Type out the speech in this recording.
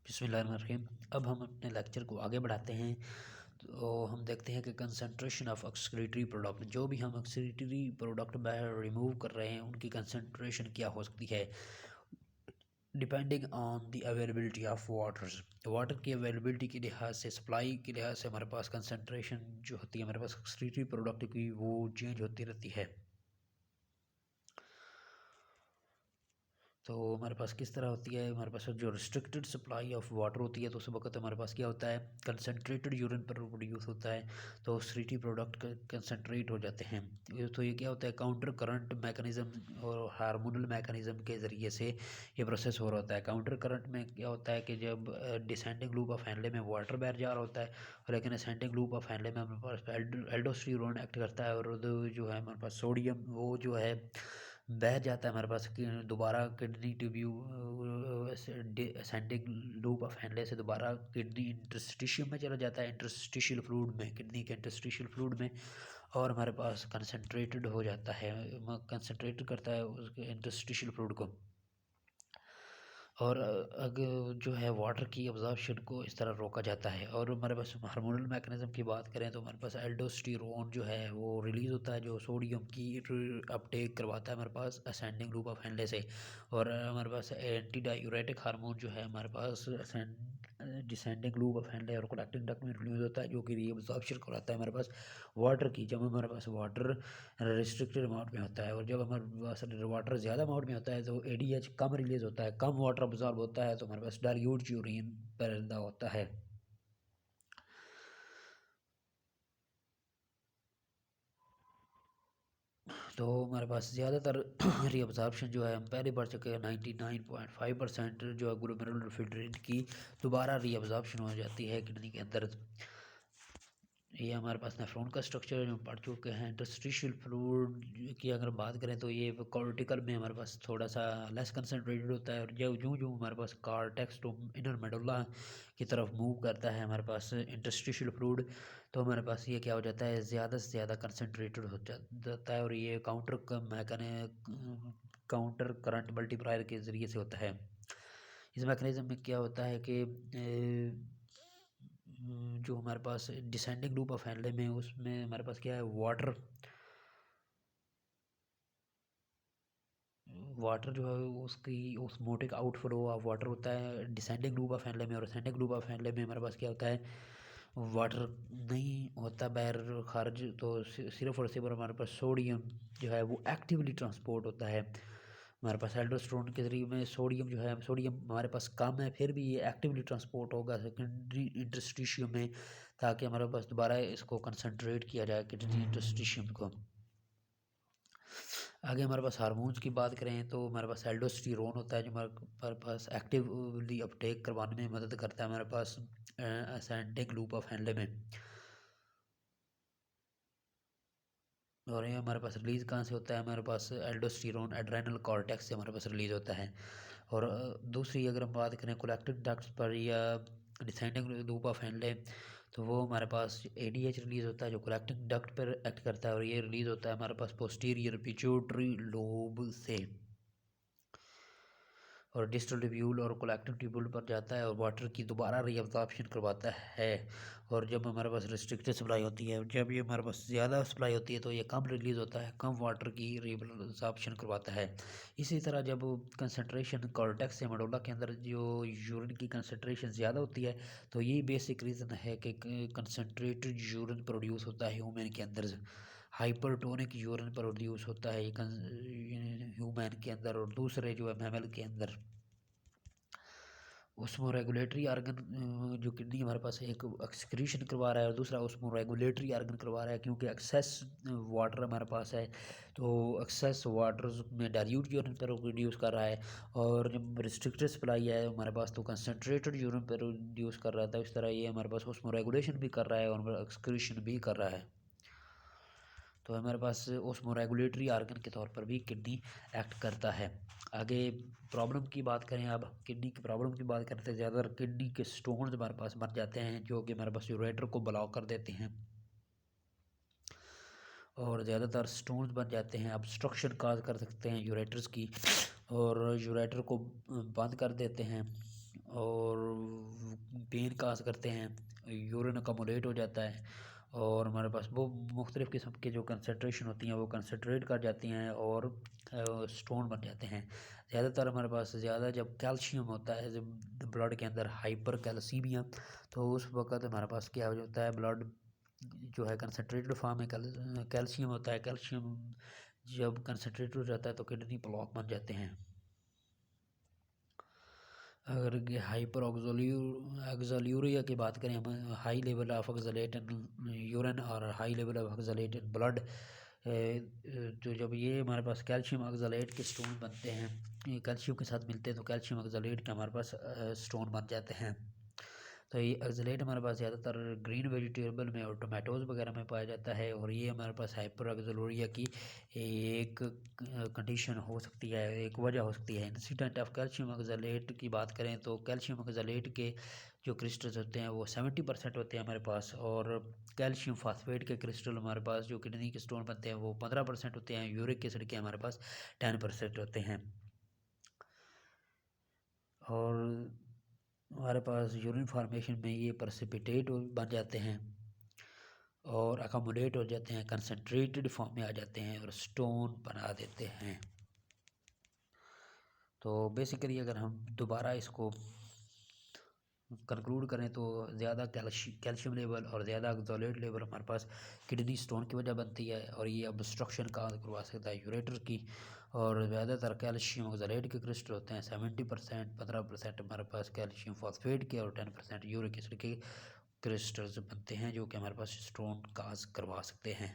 बिस्मिल्लाहिर्रहमानिर्रहीम। अब हम अपने लेक्चर को आगे बढ़ाते हैं। तो हम देखते हैं कि कंसंट्रेशन ऑफ एक्सक्रीटरी प्रोडक्ट, जो भी हम एक्सक्रीटरी प्रोडक्ट बाहर रिमूव कर रहे हैं उनकी कंसंट्रेशन क्या हो सकती है, depending on the availability of water की अवेलेबिलिटी के लिहाज से, सप्लाई के लिहाज से हमारे पास कंसंट्रेशन जो होती है हमारे पास एक्सक्रीटरी प्रोडक्ट की वो चेंज होती रहती है। तो हमारे पास किस तरह होती है, हमारे पास जो रिस्ट्रिक्टेड सप्लाई ऑफ वाटर होती है तो उस वक्त हमारे पास क्या होता है, कंसनट्रेटेड यूरिन प्रोड्यूस होता है, तो स्ट्रीटी प्रोडक्ट कंसनट्रेट हो जाते हैं। तो ये क्या होता है, काउंटर करंट मैकेनिज़्म और हार्मोनल मैकेनिज़्म के ज़रिए से ये प्रोसेस हो रहा होता है। काउंटर करंट में क्या होता है कि जब डिसेंडिंग लूप ऑफ हैंडले में वाटर बाहर जा रहा होता है, लेकिन असेंडिंग लूप ऑफ हैंडले में हमारे पास एल्डोस्टेरोन एक्ट करता है और जो है हमारे पास सोडियम वो जो है बह जाता है हमारे पास कि दोबारा kidney tubule ascending loop of Henle से दोबारा किडनी इंटरस्टिशियम में चला जाता है, इंटरस्टिशियल फ्लूइड में, किडनी के इंटरस्टिशियल फ्लूइड में, और हमारे पास कंसनट्रेटेड हो जाता है, कंसनट्रेट करता है उसके इंटरस्टिशियल फ्लूइड को। और अगर जो है वाटर की अब्जॉर्प्शन को इस तरह रोका जाता है। और हमारे पास हार्मोनल मैकेनिज़्म की बात करें तो हमारे पास एल्डोस्टेरोन जो है वो रिलीज़ होता है, जो सोडियम की अपटेक करवाता है हमारे पास असेंडिंग लूप ऑफ हैंडले से। और हमारे पास एंटी डायूरेटिक हार्मोन जो है हमारे पास डिसेंडिंग लूप ऑफ हैंडले और कलेक्टिंग डक्ट में रिलीज होता है, जो कि रीअब्जॉर्प्शन कराता है हमारे पास वाटर की, जब हमारे पास वाटर रिस्ट्रिक्टेड अमाउंट में होता है। और जब हमारे पास वाटर ज़्यादा अमाउंट में होता है तो एडीएच कम रिलीज़ होता है, कम वाटर अब्जॉर्ब होता है, तो हमारे पास डाइल्यूट यूरिन पैदा होता है। तो हमारे पास ज़्यादातर रीअब्जॉर्प्शन जो है हम पहले पढ़ चुके हैं, 99.5% जो है ग्लोमेरुलर फिल्ट्रेट की दोबारा रीअब्जॉर्प्शन हो जाती है किडनी के अंदर। ये हमारे पास नेफ्रॉन का स्ट्रक्चर जो पढ़ चुके हैं। इंटरस्टिशियल फ्लूइड की अगर बात करें तो ये कॉर्टिकल में हमारे पास थोड़ा सा लेस कंसनट्रेटेड होता है, और जब यूँ यूँ हमारे पास कार्टेक्स टू इनर मेडुला की तरफ मूव करता है हमारे पास इंटरस्टिशियल फ्लूइड, तो हमारे पास ये क्या हो जाता है, ज़्यादा से ज़्यादा कंसनट्रेटेड हो जाता है। और ये काउंटर करंट मल्टीप्लायर के ज़रिए से होता है। इस मैकेनिज़्म में क्या होता है कि जो हमारे पास डिसेंडिंग लूप ऑफ हैंडले में उसमें हमारे पास क्या है, वाटर जो है उसकी ऑस्मोटिक आउटफ्लो ऑफ वाटर होता है डिसेंडिंग लूप ऑफ हैंडले में। और असेंडिंग लूप ऑफ हैंडले में हमारे पास क्या होता है, वाटर नहीं होता बाहर खारिज, तो सिर्फ और सिर्फ हमारे पास सोडियम जो है वो एक्टिवली ट्रांसपोर्ट होता है हमारे पास एल्डोस्टेरोन के ज़रिए में। सोडियम जो है, सोडियम हमारे पास कम है फिर भी ये एक्टिवली ट्रांसपोर्ट होगा सेकेंडरी इंटरस्टिशियम में, ताकि हमारे पास दोबारा इसको कंसनट्रेट किया जाए किडनी इंटरस्टिशियम को। आगे हमारे पास हार्मोन्स की बात करें तो हमारे पास एल्डोस्टेरोन होता है, जो हमारे पास एक्टिवली अपटेक करवाने में मदद करता है हमारे पास असेंडिंग लूप ऑफ हैंडले में। और ये हमारे पास रिलीज़ कहाँ से होता है, हमारे पास एल्डोस्टेरोन एड्रेनल कॉर्टेक्स से हमारे पास रिलीज़ होता है। और दूसरी अगर हम बात करें कोलेक्टिव डक्ट्स पर या डिसेंडिंग लूप ऑफ हैंडले, तो वो हमारे पास एडीएच रिलीज़ होता है जो कोलेक्टिव डक्ट पर एक्ट करता है, और ये रिलीज़ होता है हमारे पास पोस्टीरियर पिट्यूटरी लोब से, और डिस्टल ट्यूब्यूल और कोलेक्टिव ट्यूब्यूल पर जाता है और वाटर की दोबारा रीअब्जॉर्प्शन करवाता है। और जब हमारे पास रिस्ट्रिक्टेड सप्लाई होती है, जब ये हमारे पास ज़्यादा सप्लाई होती है तो ये कम रिलीज़ होता है, कम वाटर की रीअब्जॉर्प्शन करवाता है। इसी तरह जब कंसनट्रेशन कॉर्टेक्स या मेडुला के अंदर जो यूरिन की कंसनट्रेशन ज़्यादा होती है, तो यही बेसिक रीज़न है कि कंसनट्रेटेड यूरिन प्रोड्यूस होता है ह्यूमन के अंदर। हाइपरटोनिक यूरिन प्रोड्यूस होता है ह्यूमन के अंदर, और दूसरे जो है मैमल के अंदर। उसमें रेगुलेटरी आर्गन जो किडनी हमारे पास एक एक्सक्रीशन करवा रहा है, और दूसरा उसमें रेगुलेटरी आर्गन करवा रहा है, क्योंकि एक्सेस वाटर हमारे पास है तो एक्सेस वाटर में डाइल्यूट यूरिन पर रिड्यूस कर रहा है। और जब रिस्ट्रिक्टेड सप्लाई है हमारे पास तो कंसनट्रेटेड यूरिन पर रिड्यूस कर रहा था। इस तरह ये हमारे पास उसमें रेगुलेशन भी कर रहा है और एक्सक्रीशन भी कर रहा है। तो हमारे पास ओस्मो रेगुलेटरी आर्गन के तौर पर भी किडनी एक्ट करता है। आगे प्रॉब्लम की बात करें, अब किडनी की प्रॉब्लम की बात करते हैं, ज़्यादातर किडनी के स्टोन्स हमारे पास बन जाते हैं जो कि हमारे पास यूरेटर को ब्लॉक कर देते हैं, और ज़्यादातर स्टोन्स बन जाते हैं ऑब्स्ट्रक्शन काज कर सकते हैं यूरेटर्स की, और यूरेटर को बंद कर देते हैं। और पेन काज करते हैं, यूरिन अकोमोडेट हो जाता है और हमारे पास वो मुख्तलिफ़ किस्म के जो कंसनट्रेशन होती हैं वो कंसनट्रेट कर जाती हैं और स्टोन बन जाते हैं। ज़्यादातर हमारे पास ज़्यादा जब कैल्शियम होता है जब ब्लड के अंदर हाइपर कैल्सीमिया, तो उस वक़्त हमारे पास क्या हो जाता है, ब्लड जो है कंसनट्रेटेड फॉर्म में कैल्शियम होता है। कैल्शियम जब कंसनट्रेट हो जाता है तो किडनी ब्लॉक बन जाते हैं। अगर ये हाइपर ऑक्ज़ोल्यूरिया की बात करें हम, high level of oxalate in urine और high level of oxalate in blood, तो जब ये हमारे पास कैल्शियम ऑक्सलेट के स्टोन बनते हैं, ये कैल्शियम के साथ मिलते हैं तो कैल्शियम ऑक्सलेट के हमारे पास स्टोन बन जाते हैं। तो ये ऑक्सलेट हमारे पास ज़्यादातर ग्रीन वेजिटेबल में और टोमेटोज़ वगैरह में पाया जाता है और ये हमारे पास हाइपर ऑक्सोलूरिया की एक कंडीशन हो सकती है, एक वजह हो सकती है। इंसिडेंट ऑफ कैल्शियम ऑक्सलेट की बात करें तो कैल्शियम ऑक्सलेट के जो क्रिस्टल्स होते हैं वो 70% होते हैं हमारे पास, और कैल्शियम फास्फेट के क्रिस्टल हमारे पास जो किडनी के स्टोन बनते हैं वो 15% होते हैं। यूरिक एसिड के हमारे पास 10% होते हैं। और हमारे पास यूरिन फार्मेशन में ये प्रेसिपिटेट बन जाते हैं और अकोमोडेट हो जाते हैं, कंसनट्रेटेड फॉर्म में आ जाते हैं और स्टोन बना देते हैं। तो बेसिकली अगर हम दोबारा इसको कंक्लूड करें तो ज़्यादा कैल्शियम लेवल और ज़्यादा ऑक्सलेट लेवल हमारे पास किडनी स्टोन की वजह बनती है और ये ऑब्स्ट्रक्शन का करवा सकता है यूरेटर की। और ज़्यादातर कैल्शियम ऑक्सलेट के क्रिस्टल होते हैं 70%, 15% हमारे पास कैल्शियम फॉस्फेट के और 10% यूरिक एसिड के क्रिस्टल्स बनते हैं जो कि हमारे पास स्टोन काज करवा सकते हैं।